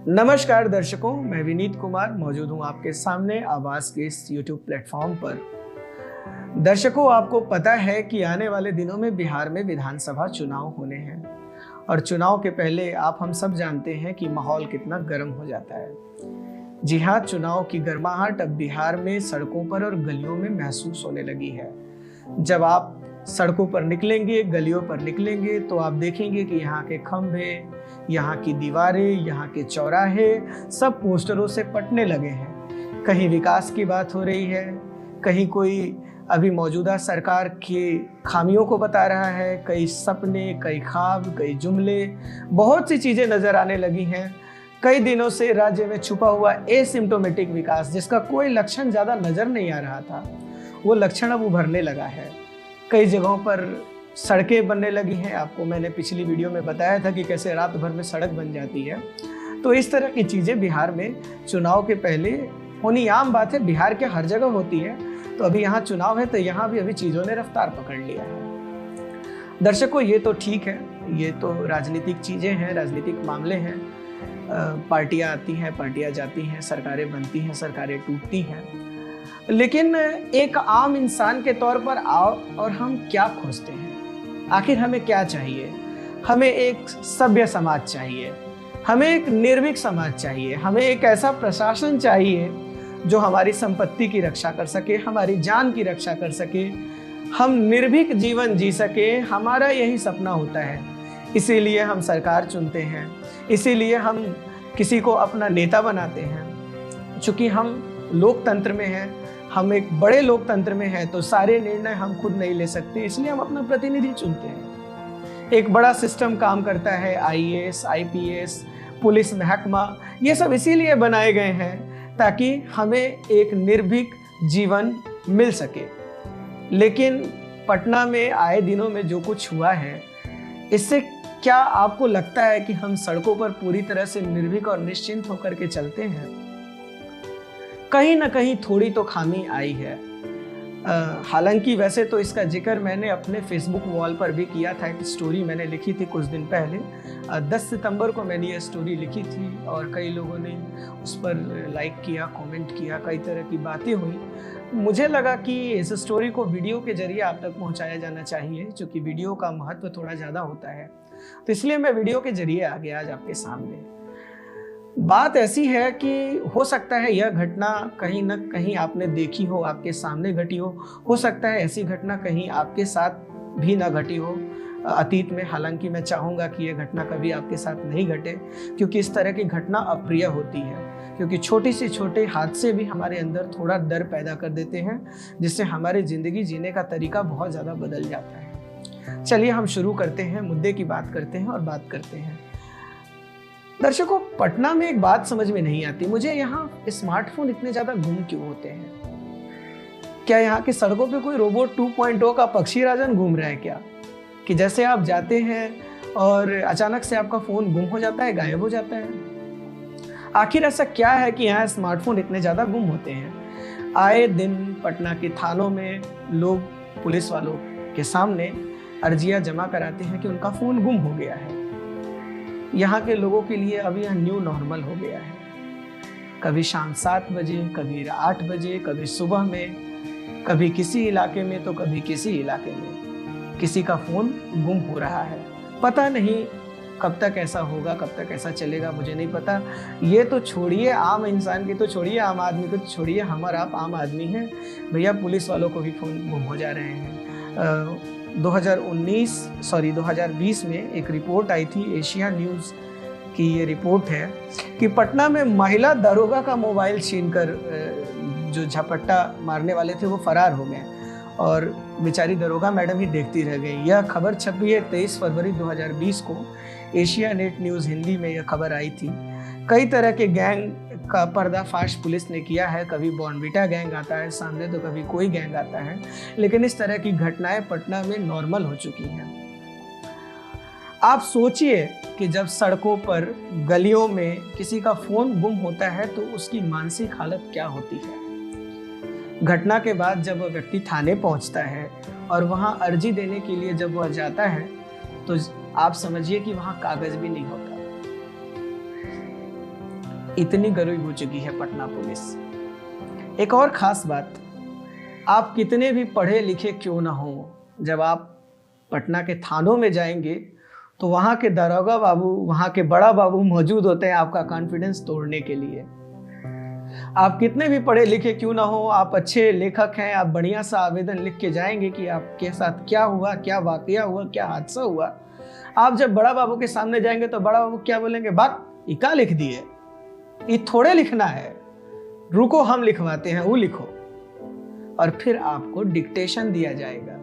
नमस्कार दर्शकों, मैं विनीत कुमार मौजूद हूं आपके सामने आवाज के इस YouTube प्लेटफॉर्म पर। दर्शकों, आपको पता है कि आने वाले दिनों में बिहार में विधानसभा चुनाव होने हैं और चुनाव के पहले आप हम सब जानते हैं कि माहौल कितना गर्म हो जाता है। जी हाँ, चुनाव की गर्माहट अब बिहार में सड़कों पर और गलियों में महसूस होने लगी है। जब आप सड़कों पर निकलेंगे, गलियों पर निकलेंगे तो आप देखेंगे कि यहाँ के खंभे, यहाँ की दीवारें, यहाँ के चौराहे सब पोस्टरों से पटने लगे हैं। कहीं विकास की बात हो रही है, कहीं कोई अभी मौजूदा सरकार की खामियों को बता रहा है, कई सपने, कई ख्वाब, कई जुमले, बहुत सी चीज़ें नज़र आने लगी हैं। कई दिनों से राज्य में छुपा हुआ एसिम्प्टोमेटिक विकास, जिसका कोई लक्षण ज़्यादा नज़र नहीं आ रहा था, वो लक्षण अब उभरने लगा है। कई जगहों पर सड़कें बनने लगी हैं। आपको मैंने पिछली वीडियो में बताया था कि कैसे रात भर में सड़क बन जाती है। तो इस तरह की चीज़ें बिहार में चुनाव के पहले होनी आम बात है, बिहार के हर जगह होती है। तो अभी यहाँ चुनाव है तो यहाँ भी अभी चीज़ों ने रफ्तार पकड़ लिया है। दर्शकों, ये तो ठीक है, ये तो राजनीतिक चीज़ें हैं, राजनीतिक मामले हैं। पार्टियाँ आती हैं, पार्टियाँ जाती हैं, सरकारें बनती हैं, सरकारें टूटती हैं। लेकिन एक आम इंसान के तौर पर आओ और हम क्या खोजते हैं? आखिर हमें क्या चाहिए? हमें एक सभ्य समाज चाहिए, हमें एक निर्भीक समाज चाहिए, हमें एक ऐसा प्रशासन चाहिए जो हमारी संपत्ति की रक्षा कर सके, हमारी जान की रक्षा कर सके, हम निर्भीक जीवन जी सके। हमारा यही सपना होता है, इसीलिए हम सरकार चुनते हैं, इसीलिए हम किसी को अपना नेता बनाते हैं। चूँकि हम लोकतंत्र में हैं, हम एक बड़े लोकतंत्र में हैं, तो सारे निर्णय हम खुद नहीं ले सकते, इसलिए हम अपना प्रतिनिधि चुनते हैं। एक बड़ा सिस्टम काम करता है, आईएएस, आईपीएस, पुलिस महकमा, ये सब इसीलिए बनाए गए हैं ताकि हमें एक निर्भीक जीवन मिल सके। लेकिन पटना में आए दिनों में जो कुछ हुआ है, इससे क्या आपको लगता है कि हम सड़कों पर पूरी तरह से निर्भीक और निश्चिंत होकर के चलते हैं? कहीं ना कहीं थोड़ी तो खामी आई है। हालांकि वैसे तो इसका जिक्र मैंने अपने फेसबुक वॉल पर भी किया था। एक स्टोरी मैंने लिखी थी कुछ दिन पहले, 10 सितंबर को मैंने ये स्टोरी लिखी थी और कई लोगों ने उस पर लाइक किया, कमेंट किया, कई तरह की बातें हुई। मुझे लगा कि इस स्टोरी को वीडियो के जरिए आप तक पहुंचाया जाना चाहिए, क्योंकि वीडियो का महत्व थोड़ा ज़्यादा होता है, तो इसलिए मैं वीडियो के जरिए आ गया आज आपके सामने। बात ऐसी है कि हो सकता है यह घटना कहीं न कहीं आपने देखी हो, आपके सामने घटी हो सकता है ऐसी घटना कहीं आपके साथ भी ना घटी हो अतीत में। हालांकि मैं चाहूँगा कि यह घटना कभी आपके साथ नहीं घटे, क्योंकि इस तरह की घटना अप्रिय होती है, क्योंकि छोटी से छोटे हादसे भी हमारे अंदर थोड़ा डर पैदा कर देते हैं, जिससे हमारी ज़िंदगी जीने का तरीका बहुत ज़्यादा बदल जाता है। चलिए हम शुरू करते हैं, मुद्दे की बात करते हैं और बात करते हैं। दर्शकों, पटना में एक बात समझ में नहीं आती मुझे, यहाँ स्मार्टफोन इतने ज्यादा गुम क्यों होते हैं? क्या यहाँ की सड़कों पे कोई रोबोट 2.0 का पक्षी राजन घूम रहा है क्या? कि जैसे आप जाते हैं और अचानक से आपका फोन गुम हो जाता है, गायब हो जाता है। आखिर ऐसा क्या है कि यहाँ स्मार्टफोन इतने ज्यादा गुम होते हैं? आए दिन पटना के थानों में लोग पुलिस वालों के सामने अर्जियां जमा कराते हैं कि उनका फोन गुम हो गया है। यहाँ के लोगों के लिए अब यह न्यू नॉर्मल हो गया है। कभी शाम 7 बजे, कभी 8 बजे, कभी सुबह में, कभी किसी इलाके में तो कभी किसी इलाके में किसी का फोन गुम हो रहा है। पता नहीं कब तक ऐसा होगा, कब तक ऐसा चलेगा, मुझे नहीं पता। ये तो छोड़िए आम इंसान की, तो छोड़िए आम आदमी को, तो छोड़िए हम और आप आम आदमी हैं भैया, पुलिस वालों को भी फोन गुम हो जा रहे हैं। 2020 में एक रिपोर्ट आई थी, एशिया न्यूज़ की ये रिपोर्ट है कि पटना में महिला दरोगा का मोबाइल छीनकर जो झपट्टा मारने वाले थे वो फरार हो गए और बेचारी दरोगा मैडम ही देखती रह गई। यह खबर छपी है 23 फरवरी 2020 को, एशिया नेट न्यूज़ हिंदी में यह खबर आई थी। कई तरह के गैंग का पर्दाफाश पुलिस ने किया है, कभी बॉर्नविटा गैंग आता है सामने तो कभी कोई गैंग आता है, लेकिन इस तरह की घटनाएं पटना में नॉर्मल हो चुकी हैं। आप सोचिए कि जब सड़कों पर, गलियों में किसी का फोन गुम होता है तो उसकी मानसिक हालत क्या होती है। घटना के बाद जब वह व्यक्ति थाने पहुंचता है और वहां अर्जी देने के लिए जब वह जाता है तो आप समझिए कि वहां कागज भी नहीं होता। इतनी गरीब हो चुकी है पटना पुलिस। एक और खास बात, आप कितने भी पढ़े लिखे क्यों ना हो, जब आप पटना के थानों में जाएंगे तो वहाँ के दरोगा बाबू, वहाँ के बड़ा बाबू मौजूद होते हैं आपका कॉन्फिडेंस तोड़ने के लिए। आप कितने भी पढ़े लिखे क्यों ना हो, आप अच्छे लेखक हैं, आप बढ़िया सा आवेदन लिख के जाएंगे कि आपके साथ क्या हुआ, क्या वाकया हुआ, क्या हादसा हुआ। आप जब बड़ा बाबू के सामने जाएंगे तो बड़ा बाबू क्या बोलेंगे, बात ये क्या लिख दिए, ये थोड़े लिखना है, रुको हम लिखवाते हैं, वो लिखो। और फिर आपको डिक्टेशन दिया जाएगा।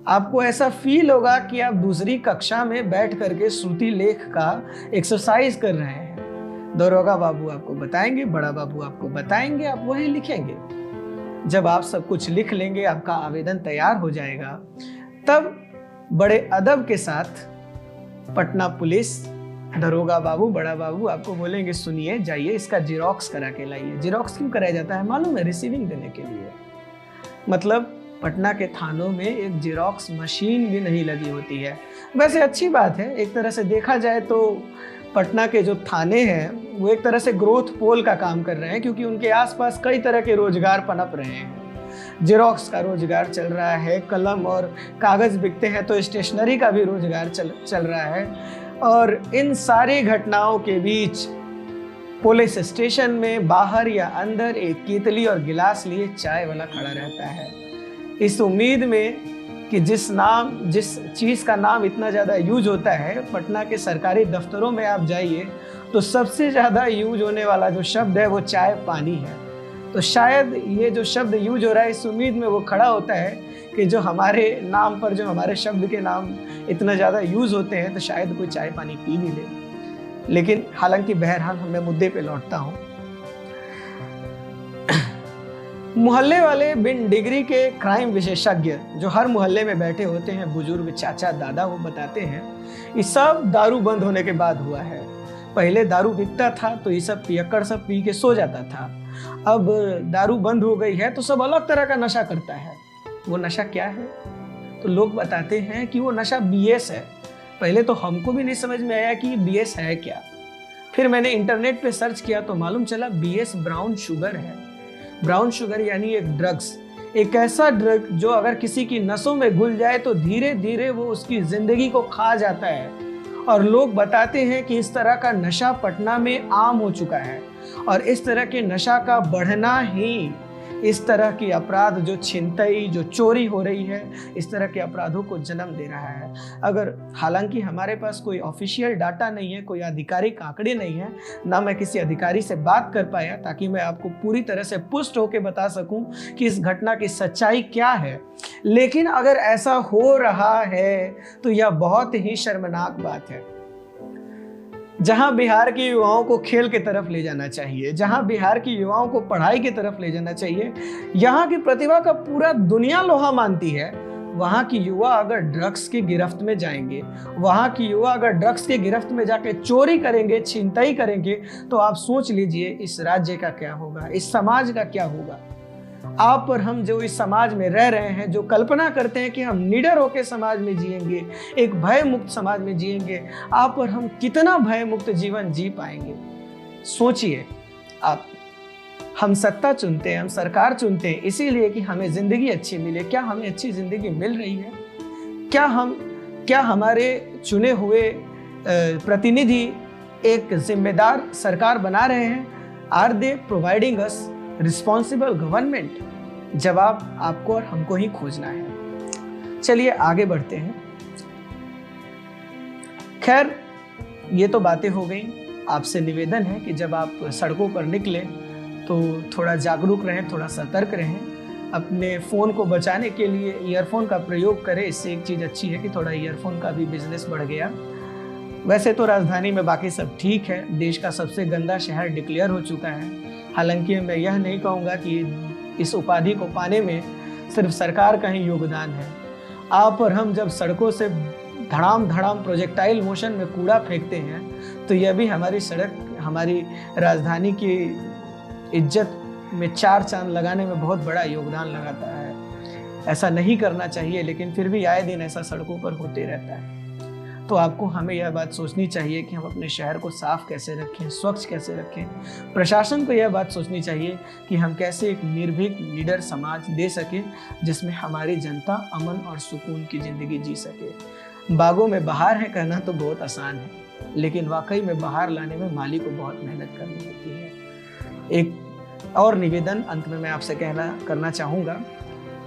आपको ऐसा फील होगा कि आप दूसरी कक्षा में बैठ करके श्रुति लेख का एक्सरसाइज कर रहे हैं। दरोगा बाबू आपको बताएंगे, बड़ा बाबू आपको बताएंगे, आप वही लिखेंगे। जब आप सब कुछ लिख लेंगे, आपका आवेदन तैयार हो जाएगा, तब बड़े अदब के साथ पटना पुलिस, दरोगा बाबू, बड़ा बाबू आपको बोलेंगे, सुनिए, जाइए इसका जिरोक्स करा के लाइए। जिरोक्स क्यों कराया जाता है मालूम है? रिसीविंग देने के लिए। मतलब पटना के थानों में एक जिरोक्स मशीन भी नहीं लगी होती है। वैसे अच्छी बात है, एक तरह से देखा जाए तो पटना के जो थाने हैं वो एक तरह से ग्रोथ पोल का काम कर रहे हैं, क्योंकि उनके आसपास कई तरह के रोजगार पनप रहे हैं। जेरोक्स का रोजगार चल रहा है, कलम और कागज बिकते हैं तो स्टेशनरी का भी रोजगार चल रहा है। और इन सारी घटनाओं के बीच पुलिस स्टेशन में बाहर या अंदर एक केतली और गिलास लिए चाय वाला खड़ा रहता है, इस उम्मीद में कि जिस चीज़ का नाम इतना ज़्यादा यूज होता है, पटना के सरकारी दफ्तरों में आप जाइए तो सबसे ज़्यादा यूज होने वाला जो शब्द है वो चाय पानी है। तो शायद ये जो शब्द यूज हो रहा है, इस उम्मीद में वो खड़ा होता है कि जो हमारे नाम पर, जो हमारे शब्द के नाम इतना ज़्यादा यूज होते हैं, तो शायद कोई चाय पानी पी भी ले। लेकिन हालांकि बहरहाल मैं मुद्दे पे लौटता हूँ। मोहल्ले वाले बिन डिग्री के क्राइम विशेषज्ञ जो हर मोहल्ले में बैठे होते हैं, बुजुर्ग, चाचा, दादा, वो बताते हैं ये सब दारू बंद होने के बाद हुआ है। पहले दारू बिकता था तो ये सब पियक्कड़ सब पी के सो जाता था। अब दारू बंद हो गई है तो सब अलग तरह का नशा करता है। वो नशा क्या है? तो लोग बताते हैं कि वो नशा बीएस है। पहले तो हमको भी नहीं समझ में आया कि बीएस है क्या। फिर मैंने इंटरनेट पे सर्च किया तो मालूम चला बीएस ब्राउन शुगर है। ब्राउन शुगर यानी एक ड्रग्स, एक ऐसा ड्रग जो अगर किसी की नसों में घुल जाए तो धीरे धीरे वो उसकी जिंदगी को खा जाता है। और लोग बताते हैं कि इस तरह का नशा पटना में आम हो चुका है, और इस तरह के नशा का बढ़ना ही इस तरह की अपराध, जो छिनतई, जो चोरी हो रही है, इस तरह के अपराधों को जन्म दे रहा है। अगर हालांकि हमारे पास कोई ऑफिशियल डाटा नहीं है, कोई आधिकारिक आंकड़े नहीं है, ना मैं किसी अधिकारी से बात कर पाया ताकि मैं आपको पूरी तरह से पुष्ट होकर बता सकूं कि इस घटना की सच्चाई क्या है, लेकिन अगर ऐसा हो रहा है तो यह बहुत ही शर्मनाक बात है। जहां बिहार के युवाओं को खेल की तरफ ले जाना चाहिए, जहां बिहार की युवाओं को पढ़ाई की तरफ ले जाना चाहिए, यहाँ की प्रतिभा का पूरा दुनिया लोहा मानती है, वहाँ की युवा अगर ड्रग्स की गिरफ्त में जाएंगे, वहाँ की युवा अगर ड्रग्स की गिरफ्त में जाके चोरी करेंगे, छिनतई करेंगे, तो आप सोच लीजिए इस राज्य का क्या होगा, इस समाज का क्या होगा। आप और हम जो इस समाज में रह रहे हैं, जो कल्पना करते हैं कि हम निडर होकर समाज में जिएंगे, एक भय मुक्त समाज में जिएंगे, आप और हम कितना भय मुक्त जीवन जी पाएंगे? सोचिए आप। हम सत्ता चुनते हैं, हम सरकार चुनते हैं इसीलिए कि हमें जिंदगी अच्छी मिले। क्या हमें अच्छी जिंदगी मिल रही है? क्या हमारे चुने हुए प्रतिनिधि एक जिम्मेदार सरकार बना रहे हैं? Are they providing us responsible government? जवाब आपको और हमको ही खोजना है। चलिए आगे बढ़ते हैं। खैर, ये तो बातें हो गई। आपसे निवेदन है कि जब आप सड़कों पर निकले तो थोड़ा जागरूक रहें, थोड़ा सतर्क रहें। अपने फ़ोन को बचाने के लिए ईयरफोन का प्रयोग करें। इससे एक चीज़ अच्छी है कि थोड़ा ईयरफोन का भी बिजनेस बढ़ गया। वैसे तो राजधानी में बाकी सब ठीक है, देश का सबसे गंदा शहर डिक्लेयर हो चुका है। हालांकि मैं यह नहीं कहूँगा कि इस उपाधि को पाने में सिर्फ सरकार का ही योगदान है। आप और हम जब सड़कों से धड़ाम धड़ाम प्रोजेक्टाइल मोशन में कूड़ा फेंकते हैं तो यह भी हमारी सड़क, हमारी राजधानी की इज्जत में चार चांद लगाने में बहुत बड़ा योगदान लगाता है। ऐसा नहीं करना चाहिए, लेकिन फिर भी आए दिन ऐसा सड़कों पर होते रहता है। तो आपको हमें यह बात सोचनी चाहिए कि हम अपने शहर को साफ कैसे रखें, स्वच्छ कैसे रखें। प्रशासन को यह बात सोचनी चाहिए कि हम कैसे एक निर्भीक निडर समाज दे सकें जिसमें हमारी जनता अमन और सुकून की जिंदगी जी सके। बागों में बहार है कहना तो बहुत आसान है, लेकिन वाकई में बहार लाने में माली को बहुत मेहनत करनी होती है। एक और निवेदन अंत में मैं आपसे करना चाहूँगा,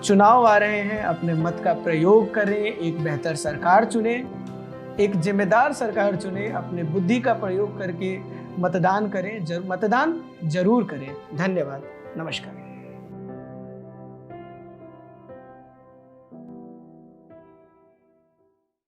चुनाव आ रहे हैं, अपने मत का प्रयोग करें, एक बेहतर सरकार चुने, एक जिम्मेदार सरकार चुने, अपने बुद्धि का प्रयोग करके मतदान करें, मतदान जरूर करें। धन्यवाद, नमस्कार।